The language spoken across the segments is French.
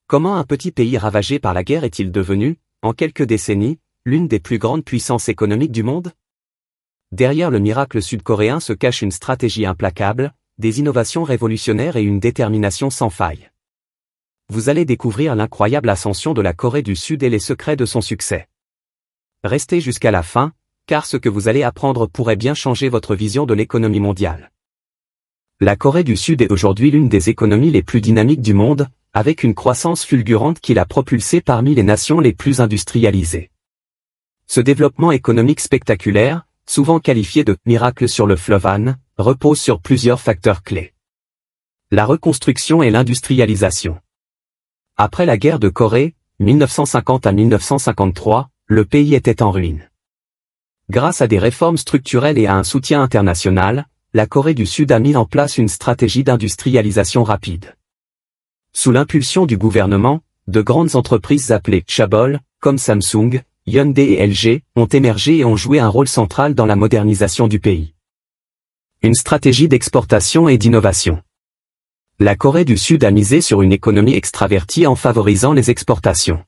Comment un petit pays ravagé par la guerre est-il devenu, en quelques décennies, l'une des plus grandes puissances économiques du monde? Derrière le miracle sud-coréen se cache une stratégie implacable, des innovations révolutionnaires et une détermination sans faille. Vous allez découvrir l'incroyable ascension de la Corée du Sud et les secrets de son succès. Restez jusqu'à la fin, car ce que vous allez apprendre pourrait bien changer votre vision de l'économie mondiale. La Corée du Sud est aujourd'hui l'une des économies les plus dynamiques du monde, avec une croissance fulgurante qui l'a propulsée parmi les nations les plus industrialisées. Ce développement économique spectaculaire, souvent qualifié de « miracle sur le fleuve Han », repose sur plusieurs facteurs clés. La reconstruction et l'industrialisation. Après la guerre de Corée, 1950 à 1953, le pays était en ruine. Grâce à des réformes structurelles et à un soutien international, la Corée du Sud a mis en place une stratégie d'industrialisation rapide. Sous l'impulsion du gouvernement, de grandes entreprises appelées chaebol, comme Samsung, Hyundai et LG, ont émergé et ont joué un rôle central dans la modernisation du pays. Une stratégie d'exportation et d'innovation. La Corée du Sud a misé sur une économie extravertie en favorisant les exportations.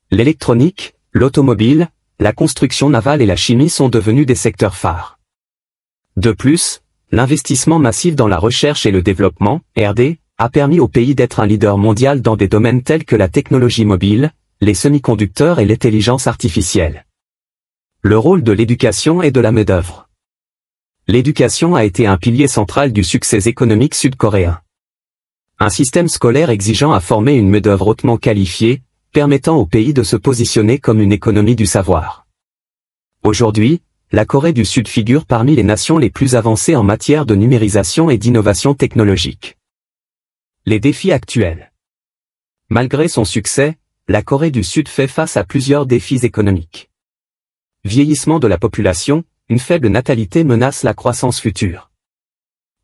L'électronique, l'automobile, la construction navale et la chimie sont devenus des secteurs phares. De plus, l'investissement massif dans la recherche et le développement, R&D, a permis au pays d'être un leader mondial dans des domaines tels que la technologie mobile, les semi-conducteurs et l'intelligence artificielle. Le rôle de l'éducation et de la main-d'œuvre. L'éducation a été un pilier central du succès économique sud-coréen. Un système scolaire exigeant a formé une main-d'œuvre hautement qualifiée, permettant au pays de se positionner comme une économie du savoir. Aujourd'hui, la Corée du Sud figure parmi les nations les plus avancées en matière de numérisation et d'innovation technologique. Les défis actuels. Malgré son succès, la Corée du Sud fait face à plusieurs défis économiques. Vieillissement de la population, une faible natalité menace la croissance future.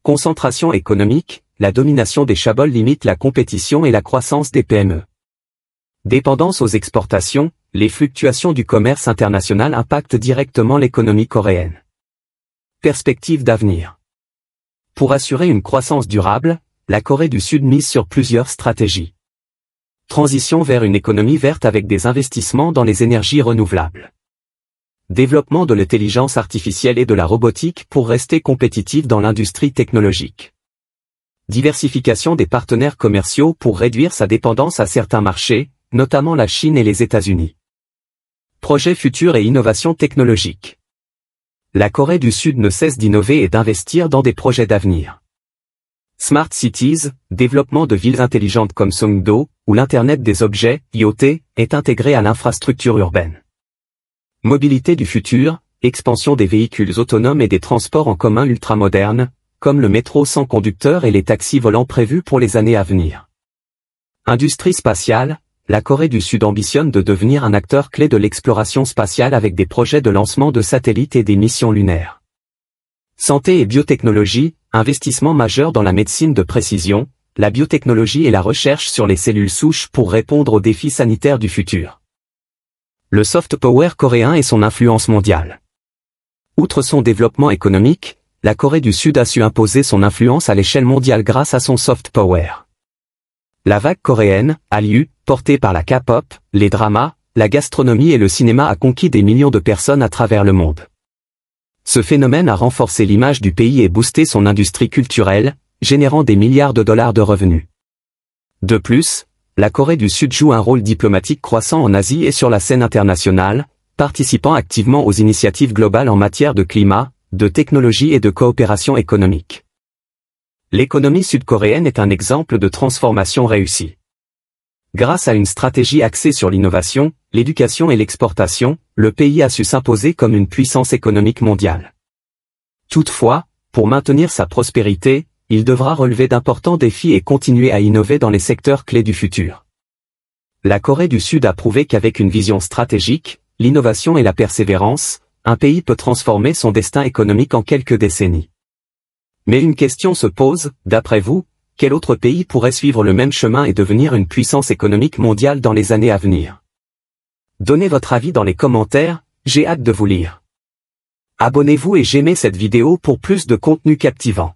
Concentration économique, la domination des chaebols limite la compétition et la croissance des PME. Dépendance aux exportations, les fluctuations du commerce international impactent directement l'économie coréenne. Perspectives d'avenir. Pour assurer une croissance durable, la Corée du Sud mise sur plusieurs stratégies. Transition vers une économie verte avec des investissements dans les énergies renouvelables. Développement de l'intelligence artificielle et de la robotique pour rester compétitif dans l'industrie technologique. Diversification des partenaires commerciaux pour réduire sa dépendance à certains marchés, notamment la Chine et les États-Unis. Projets futurs et innovations technologiques. La Corée du Sud ne cesse d'innover et d'investir dans des projets d'avenir. Smart Cities, développement de villes intelligentes comme Songdo, où l'Internet des objets, IoT, est intégré à l'infrastructure urbaine. Mobilité du futur, expansion des véhicules autonomes et des transports en commun ultramodernes, comme le métro sans conducteur et les taxis volants prévus pour les années à venir. Industrie spatiale, la Corée du Sud ambitionne de devenir un acteur clé de l'exploration spatiale avec des projets de lancement de satellites et des missions lunaires. Santé et biotechnologie, investissement majeur dans la médecine de précision, la biotechnologie et la recherche sur les cellules souches pour répondre aux défis sanitaires du futur. Le soft power coréen et son influence mondiale. Outre son développement économique, la Corée du Sud a su imposer son influence à l'échelle mondiale grâce à son soft power. La vague coréenne, Hallyu, portée par la K-pop, les dramas, la gastronomie et le cinéma a conquis des millions de personnes à travers le monde. Ce phénomène a renforcé l'image du pays et boosté son industrie culturelle, générant des milliards de dollars de revenus. De plus, la Corée du Sud joue un rôle diplomatique croissant en Asie et sur la scène internationale, participant activement aux initiatives globales en matière de climat, de technologie et de coopération économique. L'économie sud-coréenne est un exemple de transformation réussie. Grâce à une stratégie axée sur l'innovation, l'éducation et l'exportation, le pays a su s'imposer comme une puissance économique mondiale. Toutefois, pour maintenir sa prospérité, il devra relever d'importants défis et continuer à innover dans les secteurs clés du futur. La Corée du Sud a prouvé qu'avec une vision stratégique, l'innovation et la persévérance, un pays peut transformer son destin économique en quelques décennies. Mais une question se pose, d'après vous, quel autre pays pourrait suivre le même chemin et devenir une puissance économique mondiale dans les années à venir? Donnez votre avis dans les commentaires, j'ai hâte de vous lire. Abonnez-vous et j'aimez cette vidéo pour plus de contenu captivant.